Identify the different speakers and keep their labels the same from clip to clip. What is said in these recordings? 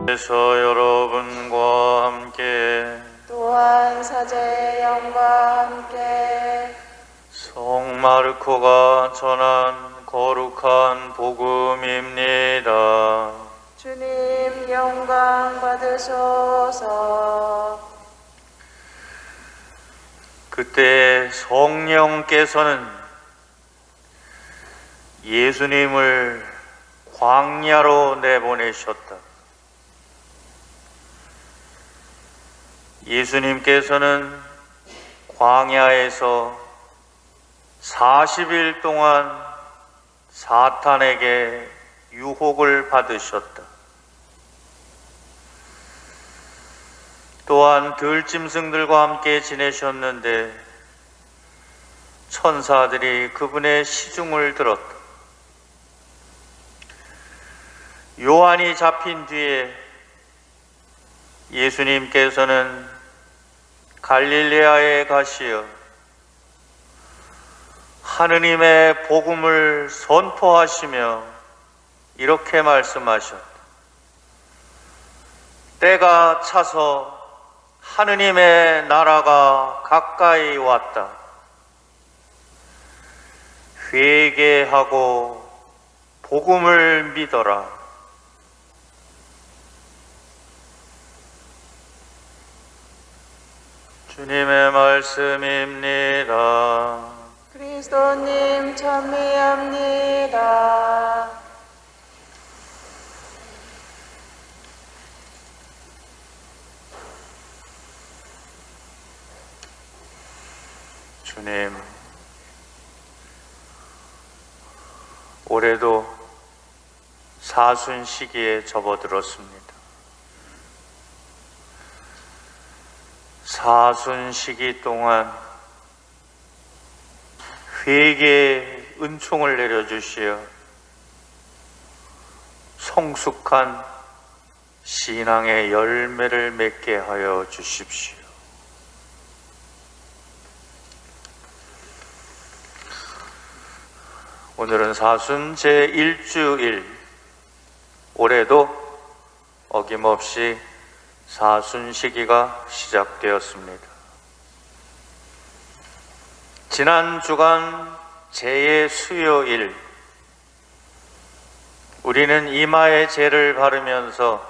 Speaker 1: 그래서 여러분과 함께
Speaker 2: 또한 사제의 영과 함께
Speaker 1: 성 마르코가 전한 거룩한 복음입니다.
Speaker 2: 주님 영광 받으소서.
Speaker 1: 그때 성령께서는 예수님을 광야로 내보내셨다. 예수님께서는 광야에서 40일 동안 사탄에게 유혹을 받으셨다. 또한 들짐승들과 함께 지내셨는데 천사들이 그분의 시중을 들었다. 요한이 잡힌 뒤에 예수님께서는 갈릴레아에 가시어 하느님의 복음을 선포하시며 이렇게 말씀하셨다. 때가 차서 하느님의 나라가 가까이 왔다. 회개하고 복음을 믿어라. 주님의 말씀입니다.
Speaker 2: 그리스도님 찬미합니다.
Speaker 1: 주님, 올해도 사순 시기에 접어들었습니다. 사순 시기 동안 회개의 은총을 내려주시어 성숙한 신앙의 열매를 맺게 하여 주십시오. 오늘은 사순 제1주일, 올해도 어김없이 사순 시기가 시작되었습니다. 지난 주간 제 수요일, 우리는 이마에 제를 바르면서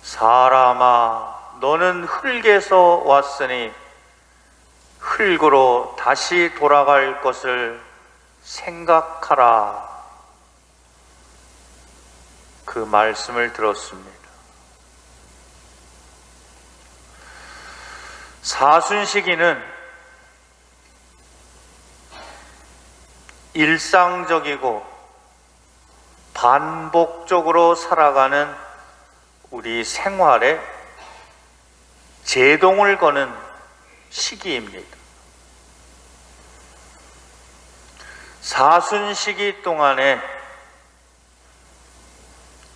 Speaker 1: 사람아 너는 흙에서 왔으니 흙으로 다시 돌아갈 것을 생각하라, 그 말씀을 들었습니다. 사순 시기는 일상적이고 반복적으로 살아가는 우리 생활에 제동을 거는 시기입니다. 사순 시기 동안에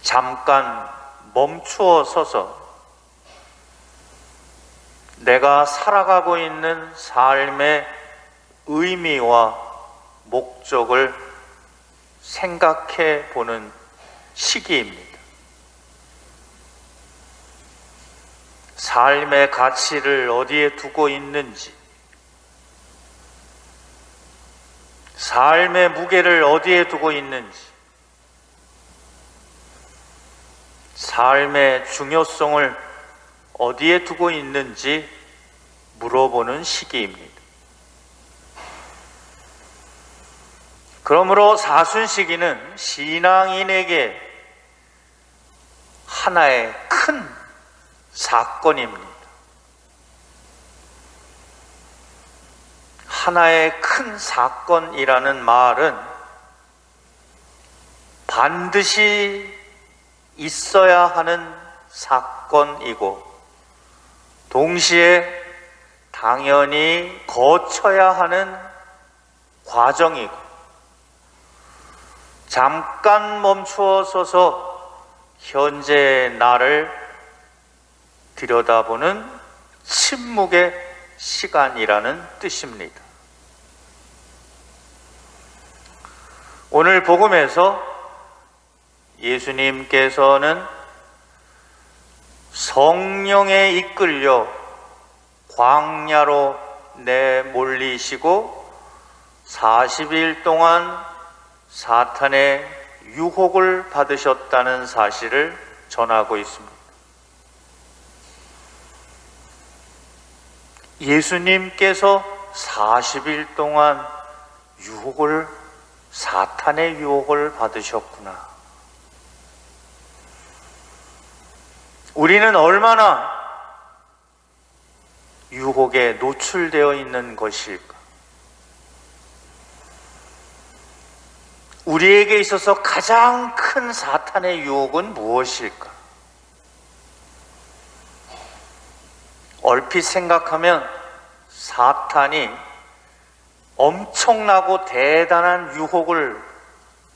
Speaker 1: 잠깐 멈추어 서서 내가 살아가고 있는 삶의 의미와 목적을 생각해 보는 시기입니다. 삶의 가치를 어디에 두고 있는지, 삶의 무게를 어디에 두고 있는지, 삶의 중요성을 어디에 두고 있는지 물어보는 시기입니다. 그러므로 사순 시기는 신앙인에게 하나의 큰 사건입니다. 하나의 큰 사건이라는 말은 반드시 있어야 하는 사건이고 동시에 당연히 거쳐야 하는 과정이고 잠깐 멈추어 서서 현재의 나를 들여다보는 침묵의 시간이라는 뜻입니다. 오늘 복음에서 예수님께서는 성령에 이끌려 광야로 내몰리시고 40일 동안 사탄의 유혹을 받으셨다는 사실을 전하고 있습니다. 예수님께서 40일 동안 사탄의 유혹을 받으셨구나. 우리는 얼마나 유혹에 노출되어 있는 것일까? 우리에게 있어서 가장 큰 사탄의 유혹은 무엇일까? 얼핏 생각하면 사탄이 엄청나고 대단한 유혹을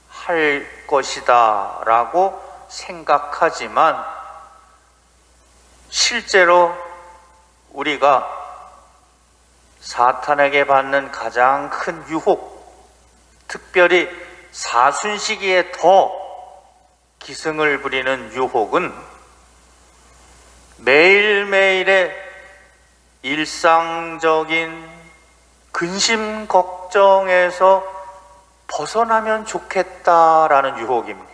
Speaker 1: 할 것이다 라고 생각하지만 실제로 우리가 사탄에게 받는 가장 큰 유혹, 특별히 사순시기에 더 기승을 부리는 유혹은 매일매일의 일상적인 근심 걱정에서 벗어나면 좋겠다라는 유혹입니다.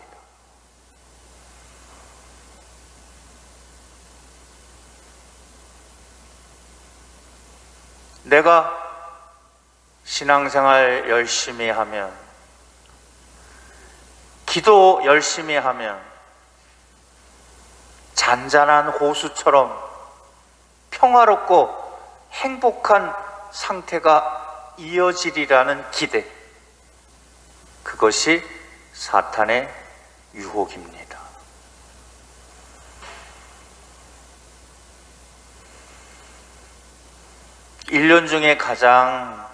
Speaker 1: 내가 신앙생활 열심히 하면, 기도 열심히 하면 잔잔한 호수처럼 평화롭고 행복한 상태가 이어지리라는 기대, 그것이 사탄의 유혹입니다. 1년 중에 가장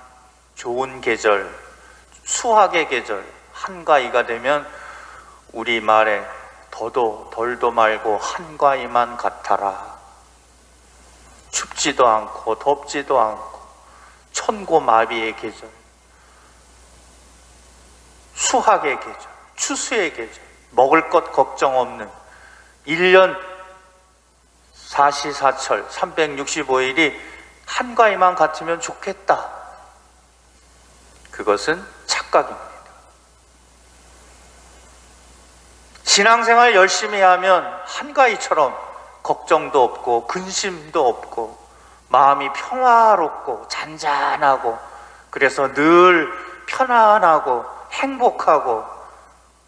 Speaker 1: 좋은 계절, 수학의 계절, 한가위가 되면 우리 말에 더도 덜도 말고 한가위만 같아라. 춥지도 않고 덥지도 않고 천고마비의 계절, 수학의 계절, 추수의 계절, 먹을 것 걱정 없는 1년 사시사철 365일이 한가위만 같으면 좋겠다. 그것은 착각입니다. 신앙생활 열심히 하면 한가위처럼 걱정도 없고 근심도 없고 마음이 평화롭고 잔잔하고, 그래서 늘 편안하고 행복하고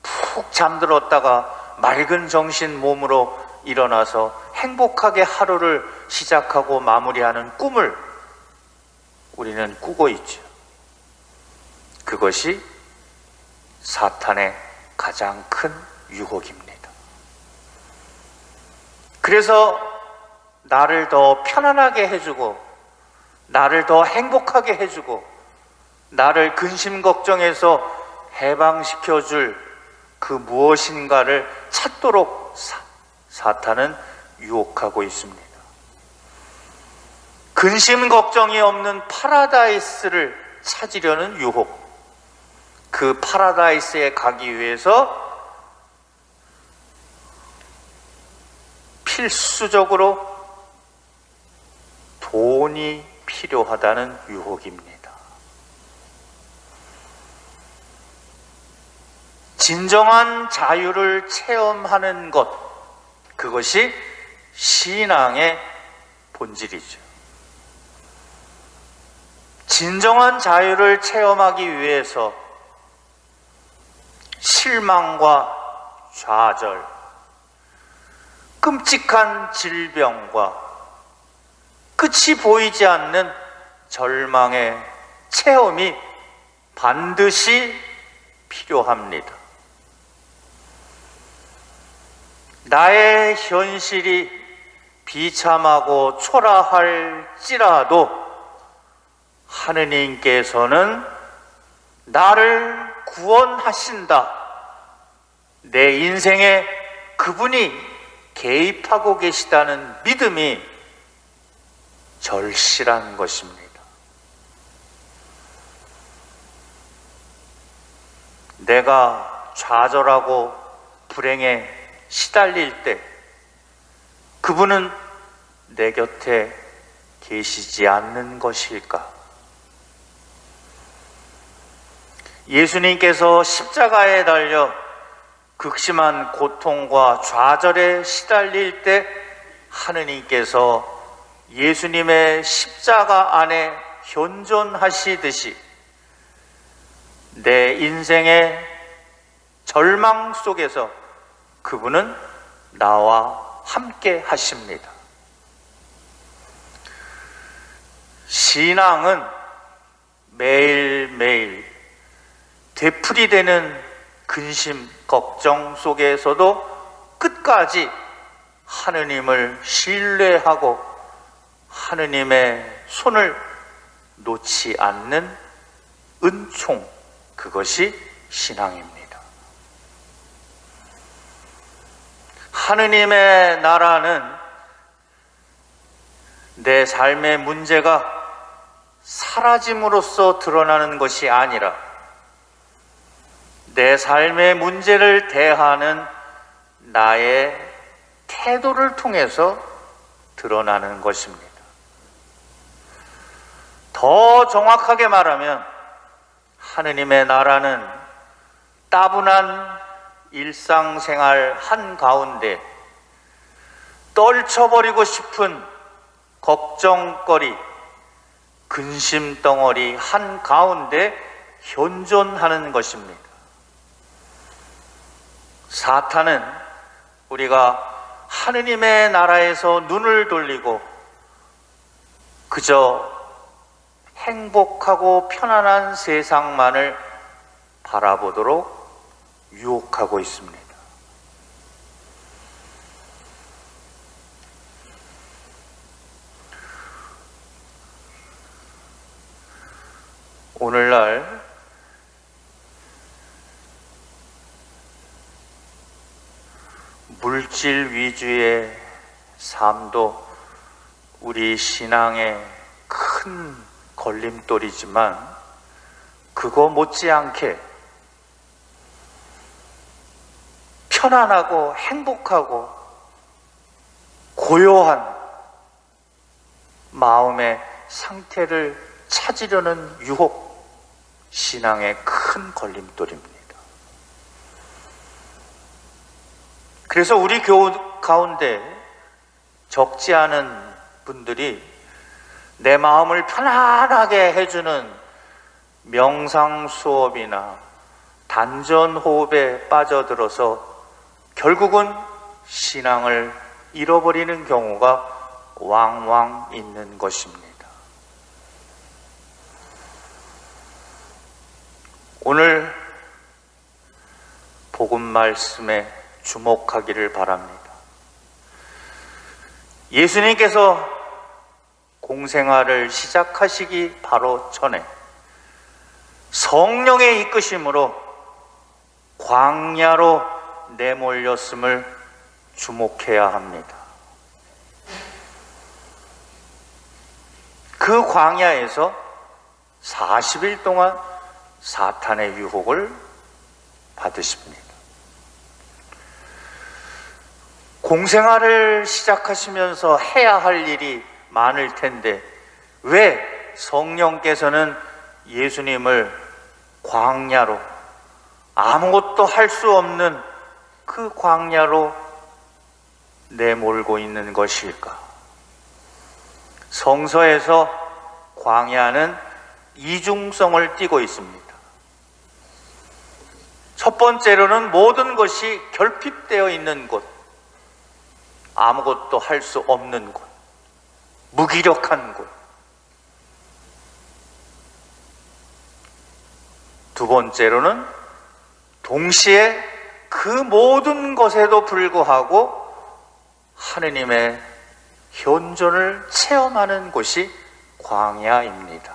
Speaker 1: 푹 잠들었다가 맑은 정신 몸으로 일어나서 행복하게 하루를 시작하고 마무리하는 꿈을 우리는 꾸고 있죠. 그것이 사탄의 가장 큰 유혹입니다. 그래서 나를 더 편안하게 해주고, 나를 더 행복하게 해주고, 나를 근심 걱정에서 해방시켜줄 그 무엇인가를 찾도록 사탄은 유혹하고 있습니다. 근심 걱정이 없는 파라다이스를 찾으려는 유혹, 그 파라다이스에 가기 위해서 필수적으로 돈이 필요하다는 유혹입니다. 진정한 자유를 체험하는 것, 그것이 신앙의 본질이죠. 진정한 자유를 체험하기 위해서 실망과 좌절, 끔찍한 질병과 끝이 보이지 않는 절망의 체험이 반드시 필요합니다. 나의 현실이 비참하고 초라할지라도 하느님께서는 나를 구원하신다. 내 인생에 그분이 개입하고 계시다는 믿음이 절실한 것입니다. 내가 좌절하고 불행에 시달릴 때 그분은 내 곁에 계시지 않는 것일까? 예수님께서 십자가에 달려 극심한 고통과 좌절에 시달릴 때 하느님께서 예수님의 십자가 안에 현존하시듯이 내 인생의 절망 속에서 그분은 나와 함께 하십니다. 신앙은 매일매일 되풀이되는 근심, 걱정 속에서도 끝까지 하느님을 신뢰하고 하느님의 손을 놓지 않는 은총, 그것이 신앙입니다. 하느님의 나라는 내 삶의 문제가 사라짐으로써 드러나는 것이 아니라 내 삶의 문제를 대하는 나의 태도를 통해서 드러나는 것입니다. 더 정확하게 말하면 하느님의 나라는 따분한 일상생활 한가운데 떨쳐버리고 싶은 걱정거리, 근심덩어리 한가운데 현존하는 것입니다. 사탄은 우리가 하느님의 나라에서 눈을 돌리고 그저 행복하고 편안한 세상만을 바라보도록 유혹하고 있습니다. 오늘날 물질 위주의 삶도 우리 신앙의 큰 걸림돌이지만 그거 못지않게 편안하고 행복하고 고요한 마음의 상태를 찾으려는 유혹, 신앙의 큰 걸림돌입니다. 그래서 우리 교우 가운데 적지 않은 분들이 내 마음을 편안하게 해주는 명상 수업이나 단전 호흡에 빠져들어서 결국은 신앙을 잃어버리는 경우가 왕왕 있는 것입니다. 오늘 복음 말씀에 주목하기를 바랍니다. 예수님께서 공생활을 시작하시기 바로 전에 성령의 이끄심으로 광야로 내몰렸음을 주목해야 합니다. 그 광야에서 40일 동안 사탄의 유혹을 받으십니다. 공생활을 시작하시면서 해야 할 일이 많을 텐데 왜 성령께서는 예수님을 광야로, 아무것도 할 수 없는 그 광야로 내몰고 있는 것일까? 성서에서 광야는 이중성을 띠고 있습니다. 첫 번째로는 모든 것이 결핍되어 있는 곳, 아무것도 할 수 없는 곳, 무기력한 곳. 두 번째로는 동시에 그 모든 것에도 불구하고 하느님의 현존을 체험하는 곳이 광야입니다.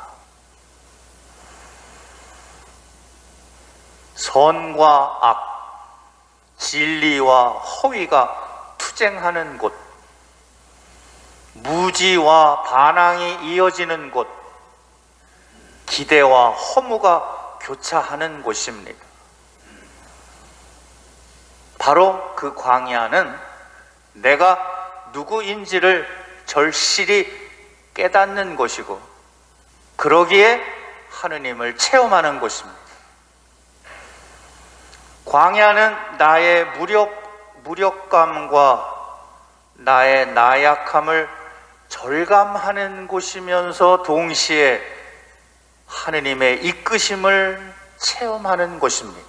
Speaker 1: 선과 악, 진리와 허위가 투쟁하는 곳, 무지와 반항이 이어지는 곳, 기대와 허무가 교차하는 곳입니다. 바로 그 광야는 내가 누구인지를 절실히 깨닫는 곳이고, 그러기에 하느님을 체험하는 곳입니다. 광야는 나의 무력감과 나의 나약함을 절감하는 곳이면서 동시에 하느님의 이끄심을 체험하는 곳입니다.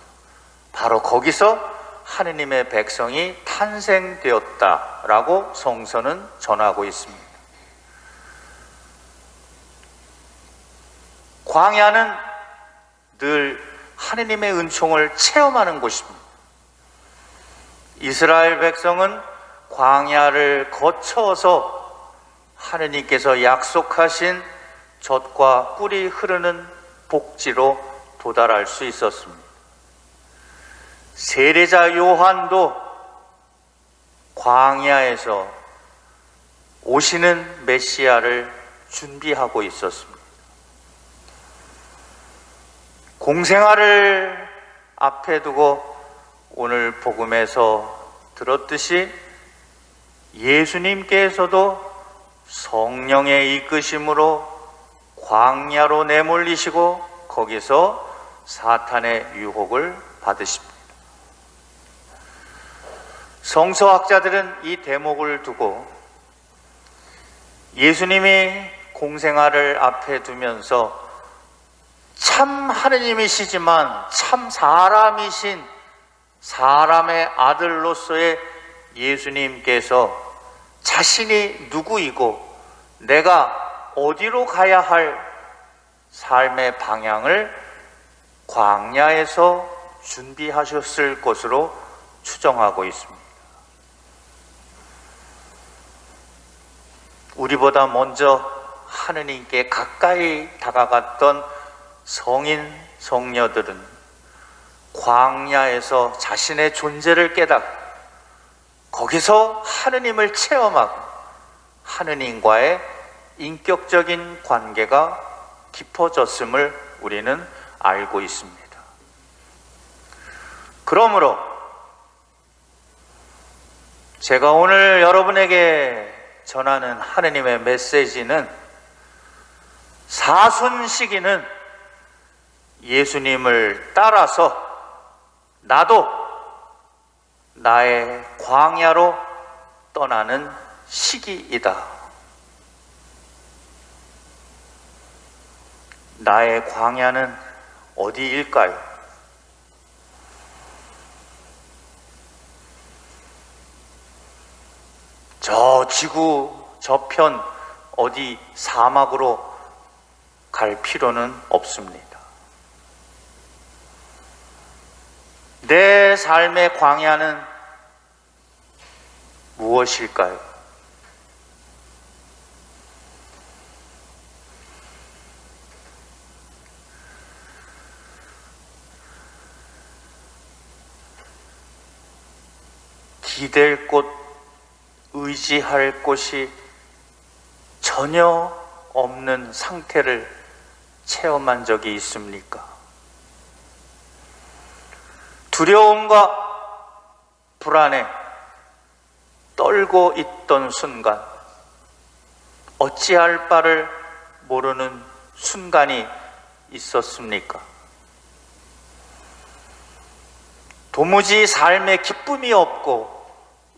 Speaker 1: 바로 거기서 하느님의 백성이 탄생되었다라고 성서는 전하고 있습니다. 광야는 늘 하느님의 은총을 체험하는 곳입니다. 이스라엘 백성은 광야를 거쳐서 하느님께서 약속하신 젖과 꿀이 흐르는 복지로 도달할 수 있었습니다. 세례자 요한도 광야에서 오시는 메시아를 준비하고 있었습니다. 공생활을 앞에 두고 오늘 복음에서 들었듯이 예수님께서도 성령의 이끄심으로 광야로 내몰리시고 거기서 사탄의 유혹을 받으십니다. 성서학자들은 이 대목을 두고 예수님이 공생활을 앞에 두면서 참 하느님이시지만 참 사람이신 사람의 아들로서의 예수님께서 자신이 누구이고 내가 어디로 가야 할 삶의 방향을 광야에서 준비하셨을 것으로 추정하고 있습니다. 우리보다 먼저 하느님께 가까이 다가갔던 성인, 성녀들은 광야에서 자신의 존재를 깨닫고 거기서 하느님을 체험하고 하느님과의 인격적인 관계가 깊어졌음을 우리는 알고 있습니다. 그러므로 제가 오늘 여러분에게 전하는 하느님의 메시지는 사순시기는 예수님을 따라서 나도 나의 광야로 떠나는 시기이다. 나의 광야는 어디일까요? 저 지구 저편 어디 사막으로 갈 필요는 없습니다. 내 삶의 광야는 무엇일까요? 기댈 곳, 의지할 곳이 전혀 없는 상태를 체험한 적이 있습니까? 두려움과 불안에 떨고 있던 순간, 어찌할 바를 모르는 순간이 있었습니까? 도무지 삶에 기쁨이 없고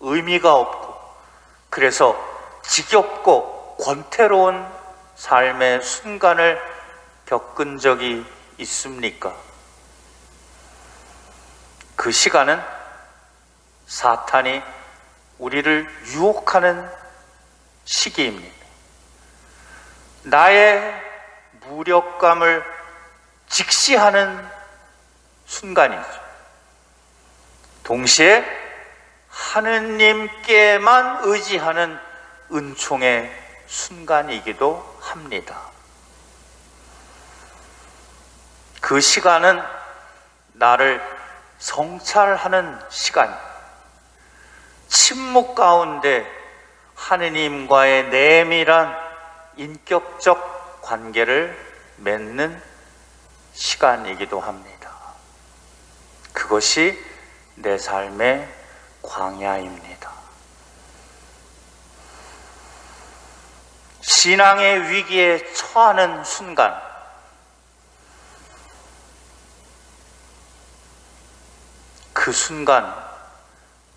Speaker 1: 의미가 없고 그래서 지겹고 권태로운 삶의 순간을 겪은 적이 있습니까? 그 시간은 사탄이 우리를 유혹하는 시기입니다. 나의 무력감을 직시하는 순간이죠. 동시에 하느님께만 의지하는 은총의 순간이기도 합니다. 그 시간은 나를 성찰하는 시간, 침묵 가운데 하느님과의 내밀한 인격적 관계를 맺는 시간이기도 합니다. 그것이 내 삶의 광야입니다. 신앙의 위기에 처하는 순간, 그 순간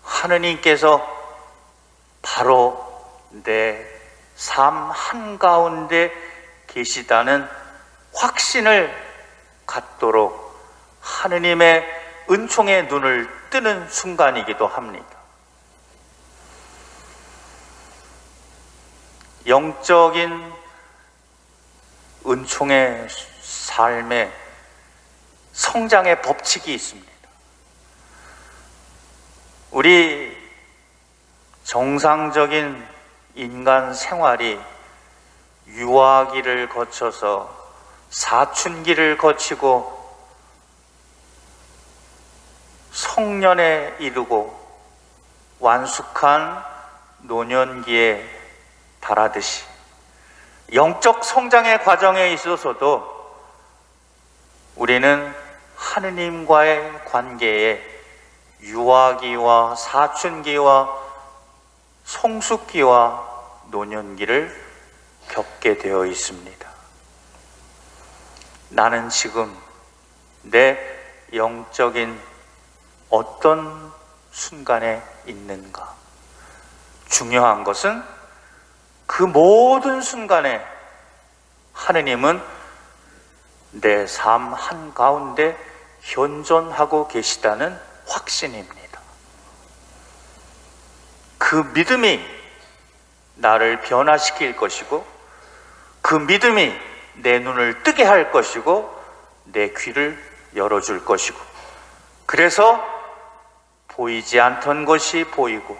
Speaker 1: 하느님께서 바로 내 삶 한가운데 계시다는 확신을 갖도록 하느님의 은총의 눈을 뜨는 순간이기도 합니다. 영적인 은총의 삶에 성장의 법칙이 있습니다. 우리 정상적인 인간 생활이 유아기를 거쳐서 사춘기를 거치고 성년에 이르고 완숙한 노년기에 달하듯이 영적 성장의 과정에 있어서도 우리는 하느님과의 관계에 유아기와 사춘기와 성숙기와 노년기를 겪게 되어 있습니다. 나는 지금 내 영적인 어떤 순간에 있는가? 중요한 것은 그 모든 순간에 하느님은 내 삶 한가운데 현존하고 계시다는 확신입니다. 그 믿음이 나를 변화시킬 것이고, 그 믿음이 내 눈을 뜨게 할 것이고, 내 귀를 열어줄 것이고, 그래서 보이지 않던 것이 보이고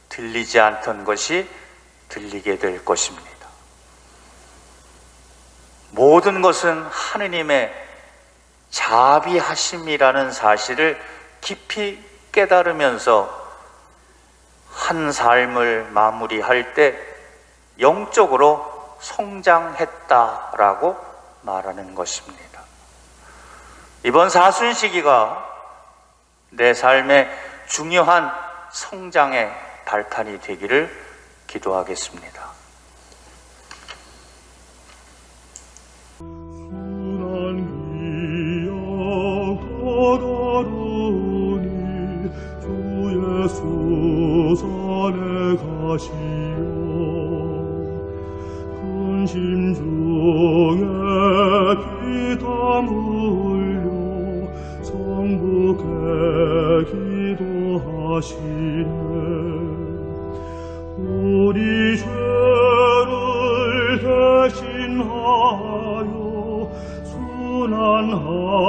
Speaker 1: 들리지 않던 것이 들리게 될 것입니다. 모든 것은 하느님의 자비하심이라는 사실을 깊이 깨달으면서 한 삶을 마무리할 때 영적으로 성장했다라고 말하는 것입니다. 이번 사순시기가 내 삶의 중요한 성장의 발판이 되기를 기도하겠습니다.
Speaker 3: 수산에 가시오 근심 중에 피땀 흘려 성부께 기도하시네 우리 죄를 대신하여 순환하고